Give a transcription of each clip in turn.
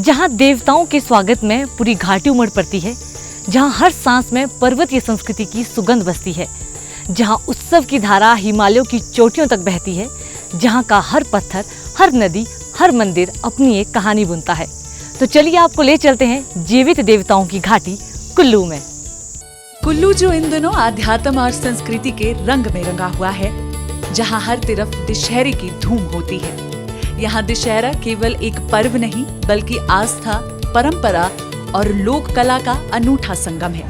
जहाँ देवताओं के स्वागत में पूरी घाटी उमड़ पड़ती है, जहाँ हर सांस में पर्वतीय संस्कृति की सुगंध बसती है, जहाँ उत्सव की धारा हिमालयों की चोटियों तक बहती है, जहाँ का हर पत्थर, हर नदी, हर मंदिर अपनी एक कहानी बुनता है। तो चलिए आपको ले चलते हैं जीवित देवताओं की घाटी कुल्लू में। कुल्लू जो इन दिनों आध्यात्म और संस्कृति के रंग में रंगा हुआ है, जहाँ हर तरफ दशहरे की धूम होती है। यहाँ दशहरा केवल एक पर्व नहीं बल्कि आस्था, परंपरा और लोक कला का अनूठा संगम है।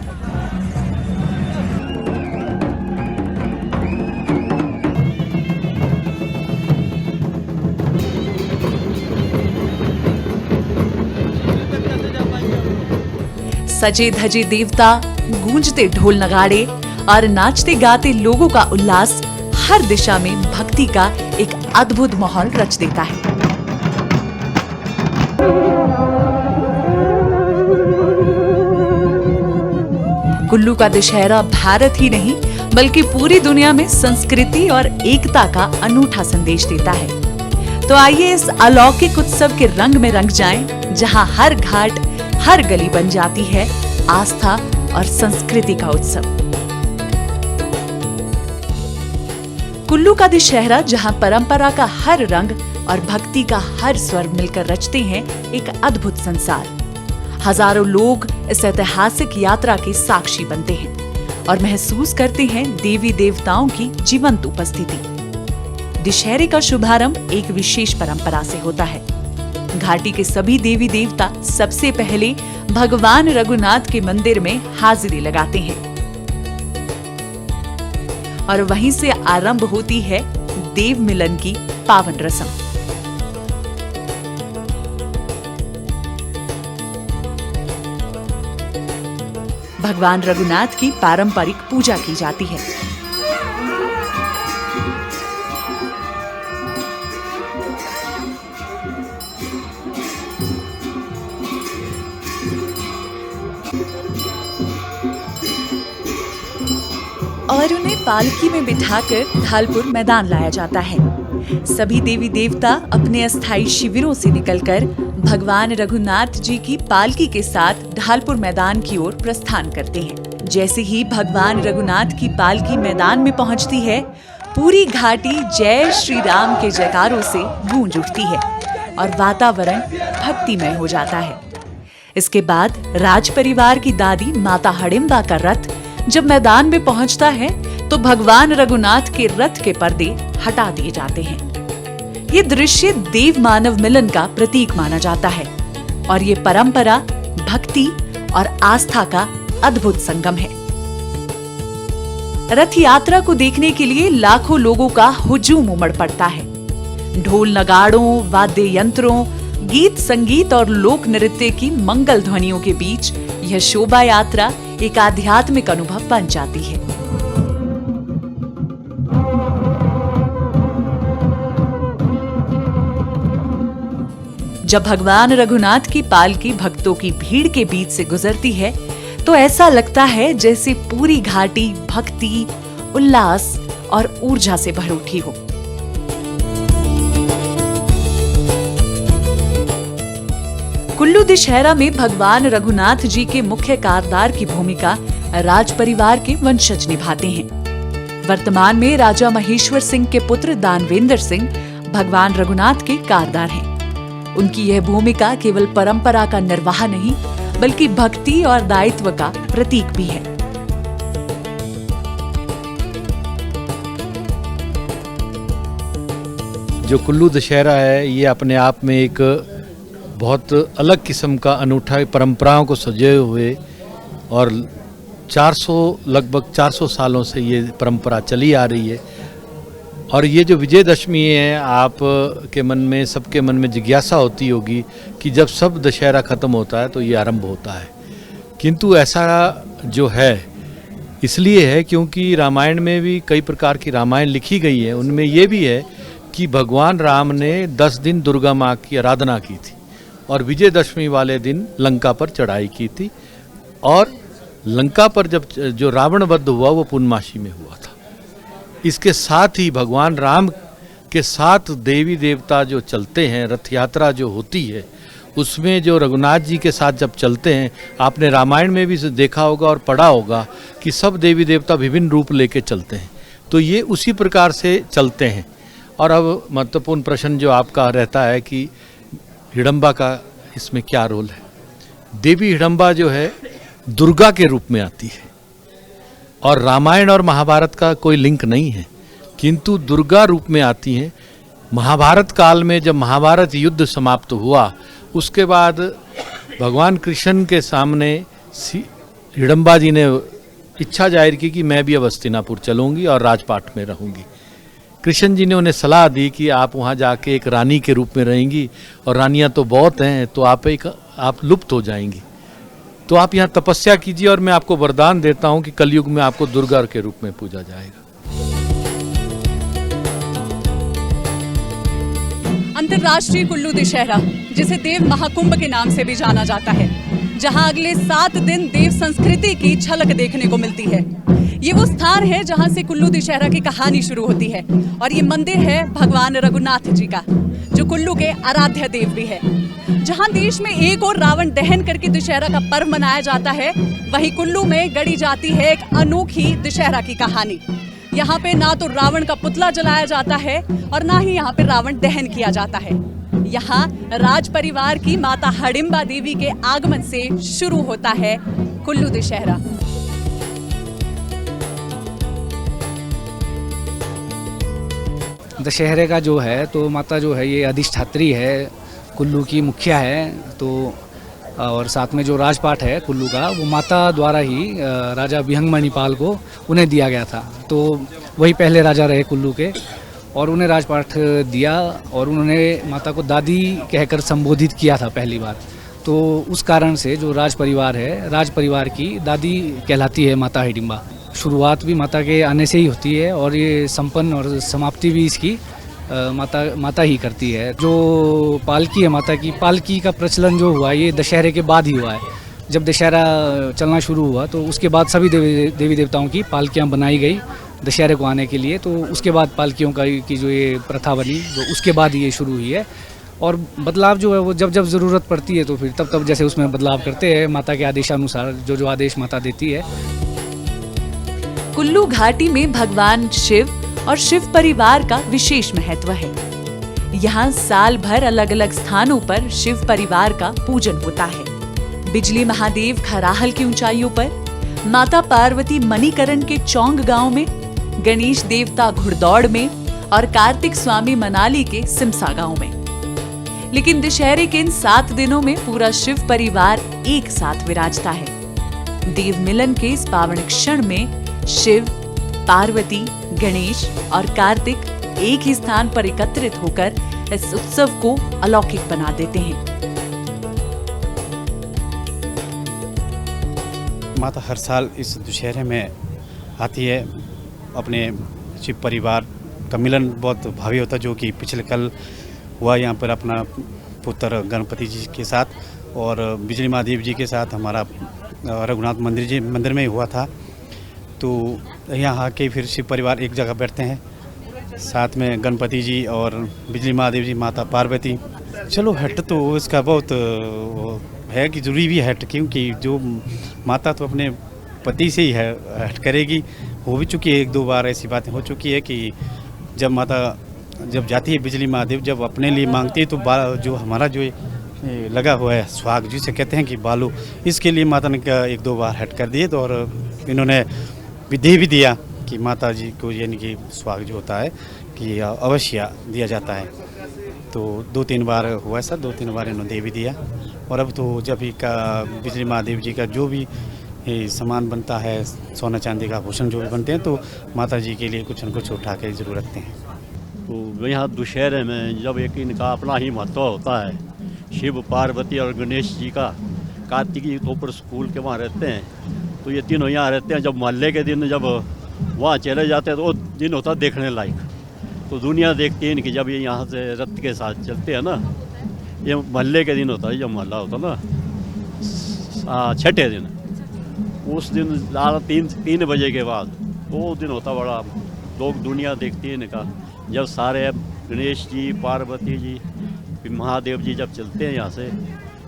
सजे धजे देवता, गूंजते ढोल नगाड़े और नाचते गाते लोगों का उल्लास हर दिशा में भक्ति का एक अद्भुत माहौल रच देता है। कुल्लू का दशहरा भारत ही नहीं बल्कि पूरी दुनिया में संस्कृति और एकता का अनूठा संदेश देता है। तो आइए इस अलौकिक उत्सव के रंग में रंग जाएं, जहां हर घाट, हर गली बन जाती है आस्था और संस्कृति का उत्सव। कुल्लू का दशहरा जहां परंपरा का हर रंग और भक्ति का हर स्वर मिलकर रचते हैं एक अद्भुत संसार। हजारों लोग इस ऐतिहासिक यात्रा के साक्षी बनते हैं और महसूस करते हैं देवी देवताओं की जीवंत उपस्थिति। दशहरे का शुभारंभ एक विशेष परंपरा से होता है। घाटी के सभी देवी देवता सबसे पहले भगवान रघुनाथ के मंदिर में हाजिरी लगाते हैं और वहीं से आरंभ होती है देव मिलन की पावन रस्म। भगवान रघुनाथ की पारंपरिक पूजा की जाती है। और उन्हें पालकी में बिठाकर ढालपुर मैदान लाया जाता है। सभी देवी देवता अपने अस्थायी शिविरों से निकलकर भगवान रघुनाथ जी की पालकी के साथ ढालपुर मैदान की ओर प्रस्थान करते हैं। जैसे ही भगवान रघुनाथ की पालकी मैदान में पहुंचती है, पूरी घाटी जय श्री राम के जयकारों से गूंज उठती है और वातावरण भक्तिमय हो जाता है। इसके बाद राज परिवार की दादी माता हडिम्बा का रथ जब मैदान में पहुंचता है तो भगवान रघुनाथ के रथ के पर्दे हटा दिए जाते हैं। ये दृश्य देव मानव मिलन का प्रतीक माना जाता है और ये परंपरा, भक्ति और आस्था का अद्भुत संगम है। रथ यात्रा को देखने के लिए लाखों लोगों का हुजूम उमड़ पड़ता है। ढोल नगाड़ों, वाद्य यंत्रों, गीत संगीत और लोक नृत्य की मंगल ध्वनियों के बीच यह शोभा यात्रा एक आध्यात्मिक अनुभव बन जाती है। जब भगवान रघुनाथ की पालकी भक्तों की भीड़ के बीच से गुजरती है तो ऐसा लगता है जैसे पूरी घाटी भक्ति, उल्लास और ऊर्जा से भर उठी हो। कुल्लू दशहरा में भगवान रघुनाथ जी के मुख्य कारदार की भूमिका राज परिवार के वंशज निभाते हैं। वर्तमान में राजा महेश्वर सिंह के पुत्र दानवेंद्र सिंह भगवान रघुनाथ के कारदार हैं। उनकी यह भूमिका केवल परंपरा का निर्वाह नहीं बल्कि भक्ति और दायित्व का प्रतीक भी है। जो कुल्लू दशहरा है ये अपने आप में एक बहुत अलग किस्म का अनूठा परंपराओं को सजे हुए और लगभग 400 सालों से ये परंपरा चली आ रही है और ये जो विजयदशमी है, आप के मन में, सबके मन में जिज्ञासा होती होगी कि जब सब दशहरा खत्म होता है तो ये आरंभ होता है। किंतु ऐसा जो है इसलिए है क्योंकि रामायण में भी कई प्रकार की रामायण लिखी गई है। उनमें ये भी है कि भगवान राम ने 10 दिन दुर्गा माँ की आराधना की थी और विजयदशमी वाले दिन लंका पर चढ़ाई की थी। और लंका पर जब जो रावण वध हुआ वो पूर्णमासी में हुआ था। इसके साथ ही भगवान राम के साथ देवी देवता जो चलते हैं, रथ यात्रा जो होती है, उसमें जो रघुनाथ जी के साथ जब चलते हैं, आपने रामायण में भी देखा होगा और पढ़ा होगा कि सब देवी देवता विभिन्न रूप लेके चलते हैं। तो ये उसी प्रकार से चलते हैं। और अब महत्वपूर्ण प्रश्न जो आपका रहता है कि हिडम्बा का इसमें क्या रोल है। देवी हिडम्बा जो है दुर्गा के रूप में आती है और रामायण और महाभारत का कोई लिंक नहीं है, किंतु दुर्गा रूप में आती हैं। महाभारत काल में जब महाभारत युद्ध समाप्त हुआ, उसके बाद भगवान कृष्ण के सामने हिडम्बा जी ने इच्छा जाहिर की कि मैं भी अब हस्तिनापुर चलूँगी और राजपाट में रहूँगी। कृष्ण जी ने उन्हें सलाह दी कि आप वहाँ जाके एक रानी के रूप में रहेंगी और रानियाँ तो बहुत हैं, तो आप लुप्त हो जाएंगी, तो आप यहाँ तपस्या कीजिए और मैं आपको वरदान देता हूँ कि कलयुग में आपको दुर्गा के रूप में पूजा जाएगा। अंतर्राष्ट्रीय कुल्लू दशहरा, जिसे देव महाकुंभ के नाम से भी जाना जाता है, जहां अगले 7 दिन देव संस्कृति की झलक देखने को मिलती है। ये वो स्थान है जहां से कुल्लू दशहरा की कहानी शुरू होती है और ये मंदिर है भगवान रघुनाथ जी का, जो कुल्लू के आराध्य देव भी है। जहां देश में एक और रावण दहन करके दशहरा का पर्व मनाया जाता है, वहीं कुल्लू में गढ़ी जाती है एक अनोखी दशहरा की कहानी। यहाँ पे ना तो रावण का पुतला जलाया जाता है और ना ही यहाँ पे रावण दहन किया जाता है। यहाँ राज परिवार की माता हिडिंबा देवी के आगमन से शुरू होता है कुल्लू दशहरा। दशहरे का जो है तो माता जो है ये अधिष्ठात्री है, कुल्लू की मुखिया है। तो और साथ में जो राजपाट है कुल्लू का, वो माता द्वारा ही राजा विहंग मणिपाल को उन्हें दिया गया था। तो वही पहले राजा रहे कुल्लू के और उन्हें राजपाट दिया और उन्होंने माता को दादी कहकर संबोधित किया था पहली बार। तो उस कारण से जो राज परिवार है, राज परिवार की दादी कहलाती है माता हिडिंबा। शुरुआत भी माता के आने से ही होती है और ये संपन्न और समाप्ति भी इसकी माता ही करती है। जो पालकी है माता की, पालकी का प्रचलन जो हुआ ये दशहरे के बाद ही हुआ है। जब दशहरा चलना शुरू हुआ तो उसके बाद सभी देवी देवताओं की पालकियाँ बनाई गई दशहरे को आने के लिए। तो उसके बाद पालकियों की जो ये प्रथा बनी, तो उसके बाद ये शुरू हुई है। और बदलाव जो है वो जब जब ज़रूरत पड़ती है तो फिर तब जैसे उसमें बदलाव करते हैं माता के आदेशानुसार, जो आदेश माता देती है। कुल्लू घाटी में भगवान शिव और शिव परिवार का विशेष महत्व है। यहाँ साल भर अलग अलग स्थानों पर शिव परिवार का पूजन होता है। बिजली महादेव खराहल की ऊंचाइयों पर, माता पार्वती मणिकरण के चौंग गांव में, गणेश देवता घुड़दौड़ में और कार्तिक स्वामी मनाली के सिमसा गांव में। लेकिन दशहरे के इन 7 दिनों में पूरा शिव परिवार एक साथ विराजता है। देव मिलन के इस पावन क्षण में शिव, पार्वती, गणेश और कार्तिक एक ही स्थान पर एकत्रित होकर इस उत्सव को अलौकिक बना देते हैं। माता हर साल इस दशहरे में आती है। अपने शिव परिवार का मिलन बहुत भावी होता है, जो कि पिछले कल हुआ यहाँ पर अपना पुत्र गणपति जी के साथ और बिजली महादेव जी के साथ हमारा रघुनाथ मंदिर में ही हुआ था। तो यहाँ आके फिर शिव परिवार एक जगह बैठते हैं, साथ में गणपति जी और बिजली महादेव जी, माता पार्वती। चलो हट तो इसका बहुत है कि जरूरी भी हट, क्योंकि जो माता तो अपने पति से ही है हट करेगी। हो भी चुकी है, 1-2 बार ऐसी बातें हो चुकी है कि जब माता जब जाती है बिजली महादेव, जब अपने लिए मांगती है तो जो हमारा जो लगा हुआ है सुहाग जिसे कहते हैं कि बालू, इसके लिए माता ने 1-2 बार हट कर दिए। तो और इन्होंने विधि भी दिया कि माता जी को यानी कि सुहाग जो होता है कि अवश्य दिया जाता है। तो 2-3 बार हुआ ऐसा, 2-3 बार इन्होंने दे भी दिया। और अब तो जब भी बिजली महादेव जी का जो भी सामान बनता है, सोना चांदी का आभूषण जो भी बनते हैं, तो माता जी के लिए कुछ न कुछ उठा के जरूर रखते हैं। तो यहाँ दशहरे में जब एक इनका अपना ही महत्व होता है, शिव पार्वती और गणेश जी का। कार्तिकी तो ऊपर स्कूल के वहाँ रहते हैं, तो ये तीनों यहाँ रहते हैं। जब मोहल्ले के दिन जब वहाँ चले जाते हैं तो वो दिन होता है देखने लायक। तो दुनिया देखती है इनकी, जब ये यहाँ से रथ के साथ चलते हैं ना, ये मोहल्ले के दिन होता है, जब मोहल्ला होता है ना छठे दिन, उस दिन 3 बजे के बाद वो दिन होता बड़ा, लोग दुनिया देखती है इनका। जब सारे गणेश जी, पार्वती जी, महादेव जी जब चलते हैं यहाँ से,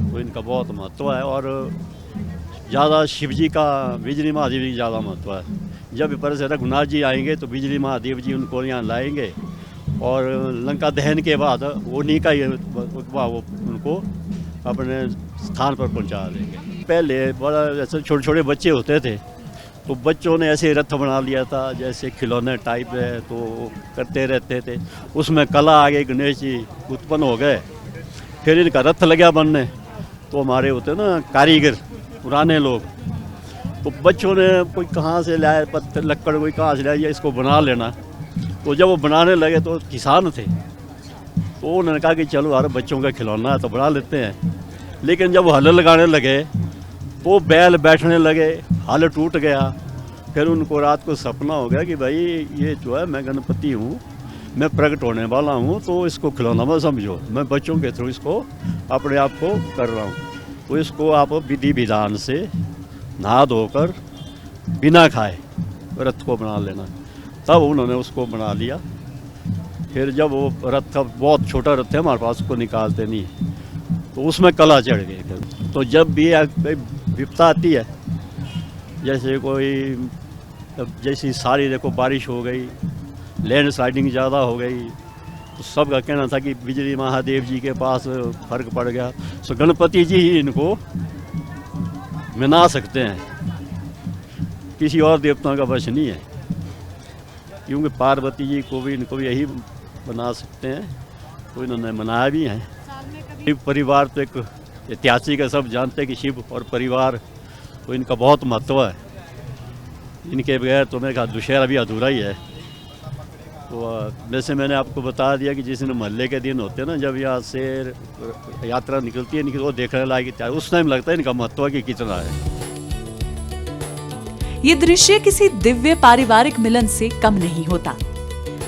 तो इनका बहुत महत्व है। और ज़्यादा शिव जी का, बिजली महादेव जी ज़्यादा महत्व है। जब पर से रघुनाथ जी आएंगे तो बिजली महादेव जी उनको यहाँ लाएंगे, और लंका दहन के बाद उन्हीं का ये वो उनको अपने स्थान पर पहुँचा देंगे। पहले बड़ा ऐसे छोटे छोटे बच्चे होते थे, तो बच्चों ने ऐसे रथ बना लिया था, जैसे खिलौने टाइप है, तो करते रहते थे। उसमें कला आ गई, गणेश जी उत्पन्न हो गए। फिर इनका रथ लगा बनने, तो हमारे होते ना कारीगर, पुराने लोग, तो बच्चों ने कोई कहाँ से लाए पत्थर लक्कड़, कोई कहाँ से लाया, इसको बना लेना। तो जब वो बनाने लगे तो किसान थे, तो उन्होंने कहा कि चलो यार बच्चों का खिलौना है तो बना लेते हैं। लेकिन जब हल लगाने लगे तो बैल बैठने लगे, हल टूट गया। फिर उनको रात को सपना हो गया कि भाई ये जो है मैं गणपति हूँ, मैं प्रकट होने वाला हूँ, तो इसको खिलौना मत समझो, मैं बच्चों के थ्रू इसको अपने आप को कर रहा हूँ। तो इसको आप विधि विधान से नहा धोकर बिना खाए रथ को बना लेना। तब उन्होंने उसको बना लिया। फिर जब वो रथ का बहुत छोटा रथ है हमारे पास, उसको निकालते नहीं, तो उसमें कला चढ़ गई। फिर तो जब भी विपता आती है, जैसे कोई जैसी सारी देखो बारिश हो गई, लैंड स्लाइडिंग ज़्यादा हो गई, तो सबका कहना था कि बिजली महादेव जी के पास फर्क पड़ गया, तो गणपति जी ही इनको मना सकते हैं, किसी और देवताओं का वश नहीं है। क्योंकि पार्वती जी को भी इनको भी यही बना सकते हैं, तो इन्होंने मनाया भी है। शिव परिवार तो एक ऐतिहासिक है, सब जानते हैं कि शिव और परिवार तो इनका बहुत महत्व है। इनके बगैर तो मेरे ख्याल दशहरा भी अधूरा ही है। तो वैसे मैंने आपको बता दिया कि जिस दिन मोहल्ले के दिन होते हैं ना, जब यहाँ से यात्रा निकलती है, वो देखने लायक, उस टाइम लगता है इनका महत्व कि कितना है। ये दृश्य किसी दिव्य पारिवारिक मिलन से कम नहीं होता,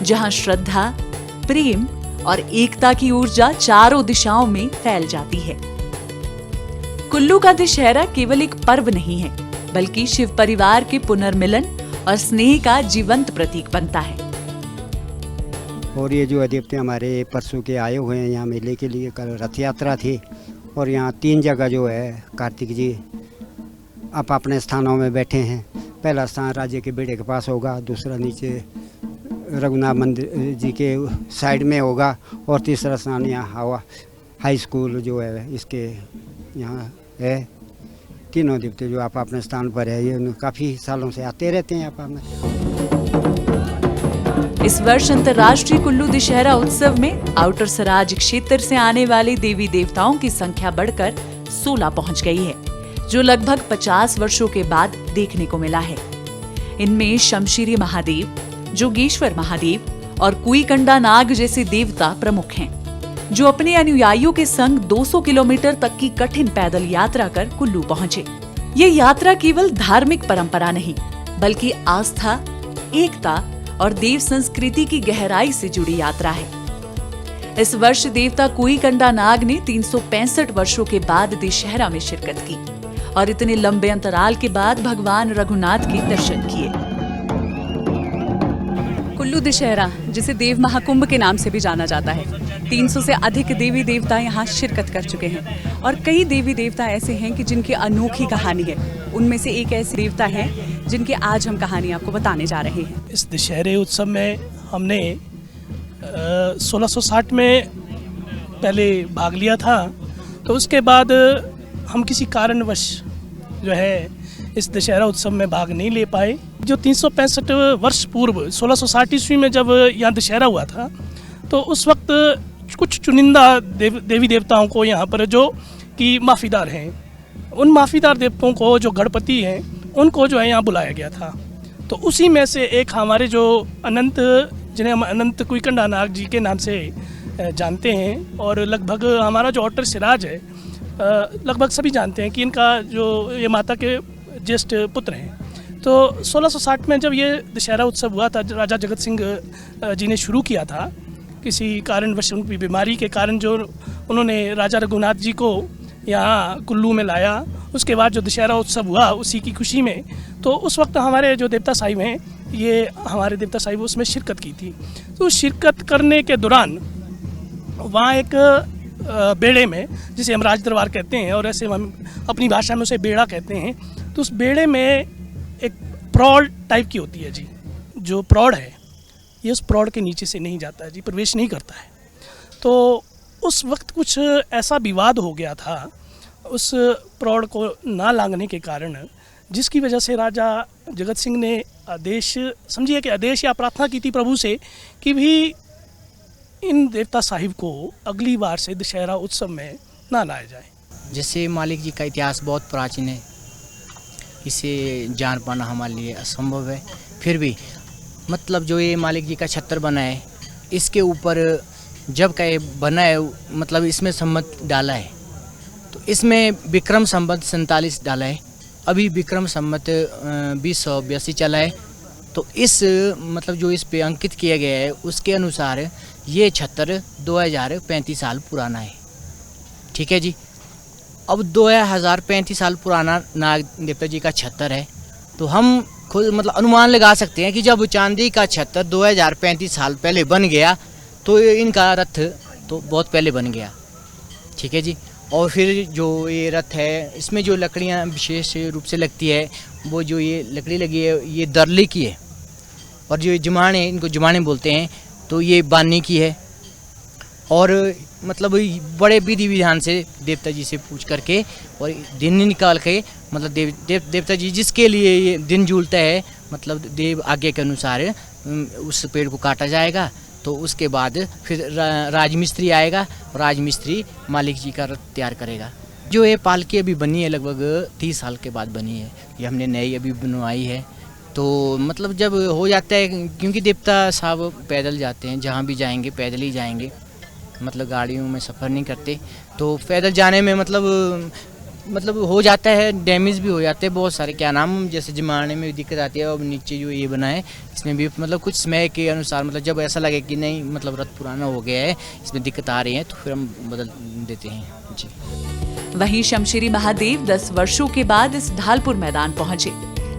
जहां श्रद्धा, प्रेम और एकता की ऊर्जा चारों दिशाओं में फैल जाती है। कुल्लू का दशहरा केवल एक पर्व नहीं है, बल्कि शिव परिवार के पुनर्मिलन और स्नेह का जीवंत प्रतीक बनता है। और ये जो देवते हमारे परसों के आए हुए हैं यहाँ मेले के लिए, कल रथ यात्रा थी, और यहाँ 3 जगह जो है कार्तिक जी आप अपने स्थानों में बैठे हैं। पहला स्थान राज्य के बेड़े के पास होगा, दूसरा नीचे रघुनाथ मंदिर जी के साइड में होगा, और तीसरा स्थान यहाँ हाई स्कूल जो है इसके यहाँ है। तीनों देवते जो आप अपने स्थान पर है, ये काफ़ी सालों से आते रहते हैं आप में। इस वर्ष अंतर्राष्ट्रीय कुल्लू दशहरा उत्सव में आउटर सराज क्षेत्र से आने वाले देवी देवताओं की संख्या बढ़कर 16 पहुंच गई है, जो लगभग 50 वर्षों के बाद देखने को मिला है। इनमें शमशीरी महादेव, जोगेश्वर महादेव और कुईकंडा नाग जैसे देवता प्रमुख हैं, जो अपने अनुयायियों के संग 200 किलोमीटर तक की कठिन पैदल यात्रा कर कुल्लू पहुंचे। ये यात्रा केवल धार्मिक परंपरा नहीं, बल्कि आस्था, एकता और देव संस्कृति की गहराई से जुड़ी यात्रा है। इस वर्ष देवता कुईकंडा नाग ने 365 वर्षों के बाद दशहरा में शिरकत की और इतने लंबे अंतराल के बाद भगवान रघुनाथ के दर्शन किए। कुल्लू दशहरा, जिसे देव महाकुंभ के नाम से भी जाना जाता है, 300 से अधिक देवी देवता यहाँ शिरकत कर चुके हैं, और कई देवी देवता ऐसे हैं कि जिनकी अनोखी कहानी है। उनमें से एक ऐसे देवता है जिनकी आज हम कहानी आपको बताने जा रहे हैं। इस दशहरे उत्सव में हमने 1660 में पहले भाग लिया था, तो उसके बाद हम किसी कारणवश जो है इस दशहरा उत्सव में भाग नहीं ले पाए। जो 365 वर्ष पूर्व 1660 ईस्वी में जब यहाँ दशहरा हुआ था, तो उस वक्त कुछ चुनिंदा देवी देवताओं को यहाँ पर जो कि माफ़ीदार हैं, उन माफ़ीदार देवताओं को जो गणपति हैं उनको जो है यहाँ बुलाया गया था। तो उसी में से एक हमारे जो अनंत जिन्हें हम अनंत कुईकंडा नाग जी के नाम से जानते हैं। और लगभग हमारा जो ऑटर सिराज है, लगभग सभी जानते हैं कि इनका जो ये माता के ज्येष्ठ पुत्र हैं। तो 1660 में जब ये दशहरा उत्सव हुआ था, राजा जगत सिंह जी ने शुरू किया था। किसी कारणवश उनकी बीमारी के कारण जो उन्होंने राजा रघुनाथ जी को यहाँ कुल्लू में लाया, उसके बाद जो दशहरा उत्सव हुआ उसी की खुशी में, तो उस वक्त हमारे जो देवता साहिब हैं, ये हमारे देवता साहिब उसमें शिरकत की थी। तो शिरकत करने के दौरान वहाँ एक बेड़े में, जिसे हम राज दरबार कहते हैं और ऐसे हम अपनी भाषा में उसे बेड़ा कहते हैं, तो उस बेड़े में एक प्रौढ़ टाइप की होती है जी। जो प्रौढ़ है ये उस प्रौढ़ के नीचे से नहीं जाता है जी, प्रवेश नहीं करता है। तो उस वक्त कुछ ऐसा विवाद हो गया था उस प्रौढ़ को ना लांघने के कारण, जिसकी वजह से राजा जगत सिंह ने आदेश, समझिए कि आदेश या प्रार्थना की थी प्रभु से कि भी इन देवता साहिब को अगली बार से दशहरा उत्सव में ना लाया जाए। जैसे मालिक जी का इतिहास बहुत प्राचीन है, इसे जान पाना हमारे लिए असंभव है। फिर भी मतलब जो ये मालिक जी का छत्र बना है, इसके ऊपर जब का ये बना है, मतलब इसमें संवत डाला है, तो इसमें विक्रम संवत 47 डाला है। अभी विक्रम संवत 2082 चला है। तो इस मतलब जो इस पे अंकित किया गया है उसके अनुसार ये छत्र 2035 साल पुराना है। ठीक है जी। अब 2035 साल पुराना नाग देवता जी का छत्र है, तो हम खुद मतलब अनुमान लगा सकते हैं कि जब चांदी का छत्र 2035 साल पहले बन गया तो इनका रथ तो बहुत पहले बन गया। ठीक है जी। और फिर जो ये रथ है, इसमें जो लकड़ियाँ विशेष रूप से लगती है, वो जो ये लकड़ी लगी है ये दरली की है, और जो जुमाने, इनको जुमाने बोलते हैं, तो ये बानी की है। और मतलब बड़े विधि विधान से देवता जी से पूछ करके और दिन निकाल के, मतलब देवता जी जिसके लिए ये दिन झूलता है, मतलब देव आज्ञा के अनुसार उस पेड़ को काटा जाएगा। तो उसके बाद फिर राजमिस्त्री आएगा, राजमिस्त्री मालिक जी का रथ तैयार करेगा। जो ये पालकी अभी बनी है लगभग 30 साल के बाद बनी है, ये हमने नई अभी बनवाई है। तो मतलब जब हो जाता है, क्योंकि देवता साहब पैदल जाते हैं, जहाँ भी जाएंगे पैदल ही जाएंगे, मतलब गाड़ियों में सफ़र नहीं करते। तो पैदल जाने में मतलब हो जाता है, डैमेज भी हो जाते हैं बहुत सारे, क्या नाम, जैसे जमाने में दिक्कत आती है। और नीचे जो ये बना है इसमें भी मतलब कुछ समय के अनुसार, मतलब जब ऐसा लगे कि नहीं मतलब रथ पुराना हो गया है, इसमें दिक्कत आ रही है, तो फिर हम बदल देते हैं जी। वहीं शमशेरी महादेव 10 वर्षों के बाद इस ढालपुर मैदान पहुंचे,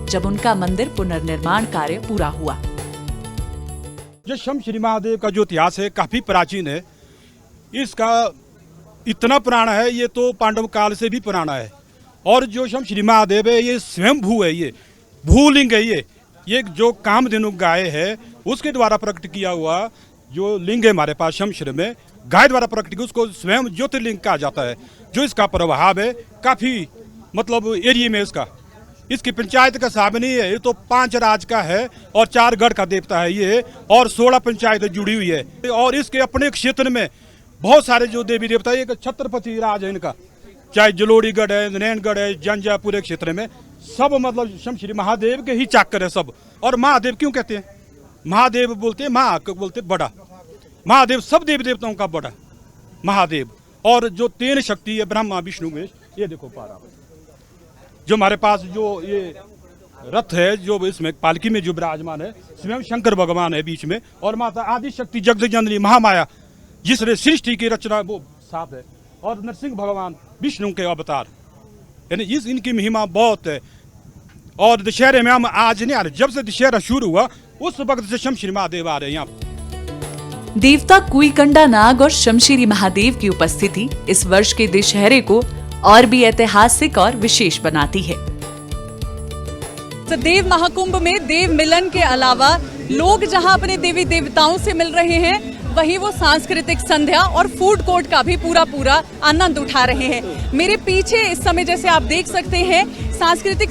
जब उनका मंदिर पुनर्निर्माण कार्य पूरा हुआ। जो शमशेरी महादेव का जो इतिहास है काफी प्राचीन है। इसका इतना पुराना है, ये तो पांडव काल से भी पुराना है। और जो शमशेरी महादेव है ये स्वयं भू है, ये भूलिंग है। ये जो कामधेनु गाय है उसके द्वारा प्रकट किया हुआ जो लिंग है हमारे पास शमशेर में, गाय द्वारा प्रकट किया, उसको स्वयं ज्योतिर्लिंग कहा जाता है। जो इसका प्रभाव है काफी मतलब एरिया में इसकी पंचायत का साहब नहीं है, ये तो 5 राज का है और 4 गढ़ का देवता है ये, और 16 पंचायतें जुड़ी हुई है। और इसके अपने क्षेत्र में बहुत सारे जो देवी देवता, एक छत्रपति राज है इनका, चाहे जलोड़ीगढ़ है, नैनगढ़ है, जंजा, पूरे क्षेत्र में सब मतलब शमशेरी महादेव के ही चाकर है सब। और महादेव क्यों कहते हैं? महादेव बोलते हैं, माँ को बोलते बड़ा, महादेव सब देवी देवताओं का बड़ा महादेव। और जो 3 शक्ति है, ब्रह्मा विष्णु महेश, ये देखो पारा जो हमारे पास जो ये रथ है, जो इसमें पालकी में जो विराजमान है, स्वयं शंकर भगवान है बीच में, और माता आदि शक्ति जगत जननी महामाया जिसने सृष्टि की रचना वो साथ है, और नरसिंह भगवान विष्णु के अवतार, यानी इनकी महिमा बहुत है। और दशहरे में हम आज नहीं आ रहे, जब से दशहरा शुरू हुआ उस वक्त से शमशेरी महादेव आ रहे हैं यहाँ। देवता कुईकंडा नाग और शमशेरी महादेव की उपस्थिति इस वर्ष के दशहरे को और भी ऐतिहासिक और विशेष बनाती है। तो देव महाकुंभ में देव मिलन के अलावा लोग जहां अपने देवी देवताओं से मिल रहे हैं, वहीं वो सांस्कृतिक संध्या और फूड कोर्ट का भी पूरा आनंद उठा रहे हैं। मेरे पीछे इस समय जैसे आप देख सकते हैं,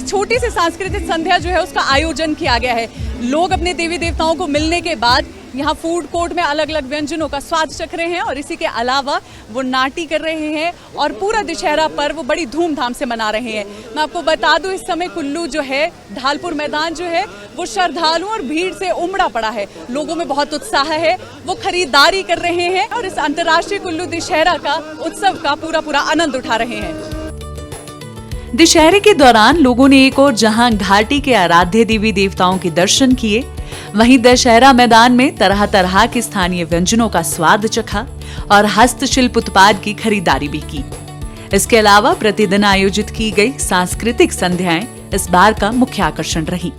छोटी सी सांस्कृतिक संध्या जो है उसका आयोजन किया गया है। लोग अपने देवी देवताओं को मिलने के बाद यहाँ फूड कोर्ट में अलग अलग व्यंजनों का स्वाद चख रहे हैं और इसी के अलावा वो नाटी कर रहे हैं और पूरा दशहरा पर्व बड़ी धूमधाम से मना रहे हैं। मैं आपको बता दूं, इस समय कुल्लू जो है, ढालपुर मैदान जो है, वो श्रद्धालुओं और भीड़ से उमड़ा पड़ा है। लोगों में बहुत उत्साह है, वो खरीदारी कर रहे हैं और इस अंतर्राष्ट्रीय कुल्लू दशहरा का उत्सव का पूरा आनंद उठा रहे हैं। दशहरे के दौरान लोगों ने एक और जहां घाटी के आराध्य देवी देवताओं के दर्शन किए, वहीं दशहरा मैदान में तरह तरह के स्थानीय व्यंजनों का स्वाद चखा और हस्तशिल्प उत्पाद की खरीदारी भी की। इसके अलावा प्रतिदिन आयोजित की गई सांस्कृतिक संध्याएं इस बार का मुख्य आकर्षण रही।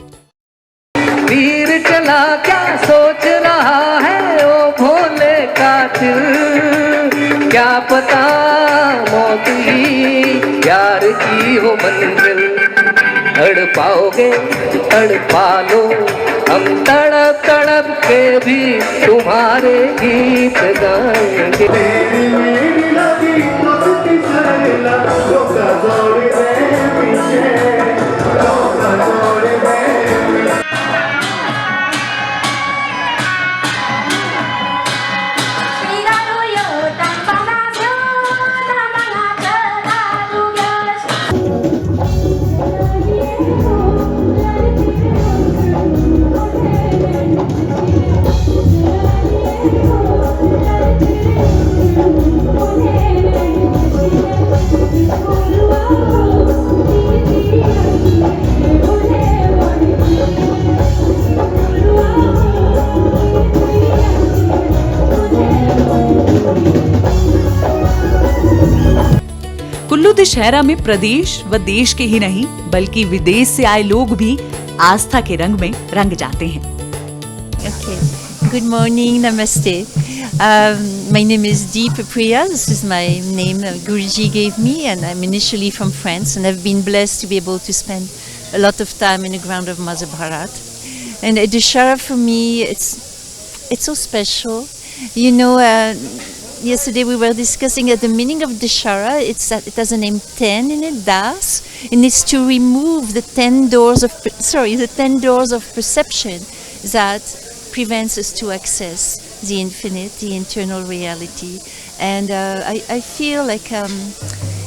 तीर चला क्या सोच रहा है ओ भोले कातिल, क्या पता मौत ही प्यार की हो मंजिल, तड़पाओगे तड़पा लो, हम तड़प तड़प के भी तुम्हारे गीत गाएंगे। कुल्लू दशहरा में प्रदेश व देश के ही नहीं बल्कि विदेश से आए लोग भी आस्था के रंग में रंग जाते हैं। Okay. Good morning, namaste. My name is Deep Priya. This is my name Guruji gave me, and I'm initially from France, and I've been blessed to be able to spend a lot of time in the ground of Mother Bharat. And Dashara for me, it's so special. You know, yesterday we were discussing that the meaning of Dashara, it's that it has a name 10 in it, Das, and it's to remove the 10 doors of perception that prevents us to access the infinite, the internal reality. And I feel like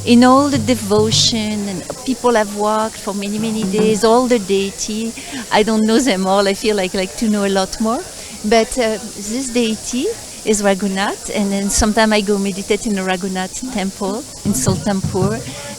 in all the devotion, and people have walked for many days, all the deity, I don't know them all, I feel like to know a lot more. But this deity is Raghunath, and then sometime I go meditate in the Raghunath temple in Sultanpur,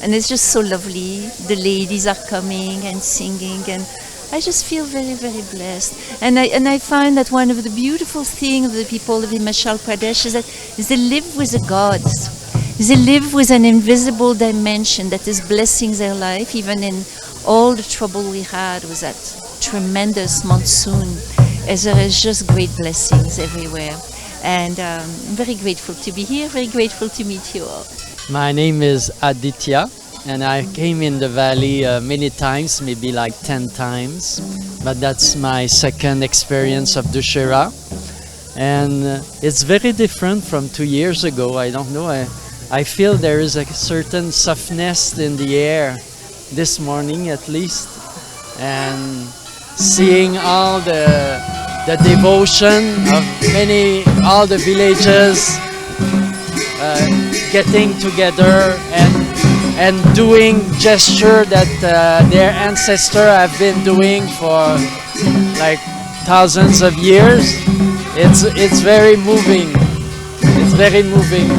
and it's just so lovely. The ladies are coming and singing, and I just feel very blessed. And I find that one of the beautiful things of the people of Himachal Pradesh is that they live with the gods. They live with an invisible dimension that is blessing their life, even in all the trouble we had with that tremendous monsoon. As there is just great blessings everywhere. And I'm very grateful to be here, very grateful to meet you all. My name is Aditya, and I came in the valley many times, maybe like 10 times, but that's my second experience of Dussehra. And it's very different from 2 years ago. I don't know, I feel there is a certain softness in the air this morning at least, and seeing all the devotion of all the villages getting together and doing gesture that their ancestors have been doing for like thousands of years. It's very moving. It's very moving.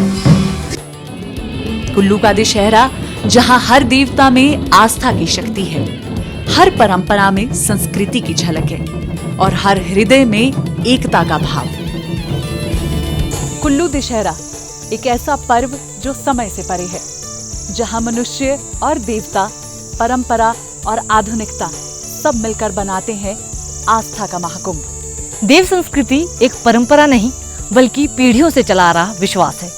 Kullu का दशहरा जहां हर देवता में आस्था की शक्ति है, हर परंपरा में संस्कृति की झलक है और हर हृदय में एकता का भाव। कुल्लू दशहरा एक ऐसा पर्व जो समय से परे है, जहां मनुष्य और देवता, परंपरा और आधुनिकता सब मिलकर बनाते हैं आस्था का महाकुंभ। देव संस्कृति एक परंपरा नहीं बल्कि पीढ़ियों से चला आ रहा विश्वास है।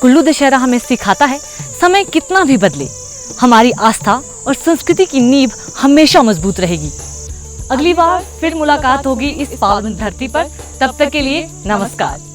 कुल्लू दशहरा हमें सिखाता है समय कितना भी बदले, हमारी आस्था और संस्कृति की नींव हमेशा मजबूत रहेगी। अगली बार फिर मुलाकात होगी इस पावन धरती पर। तब तक के लिए नमस्कार।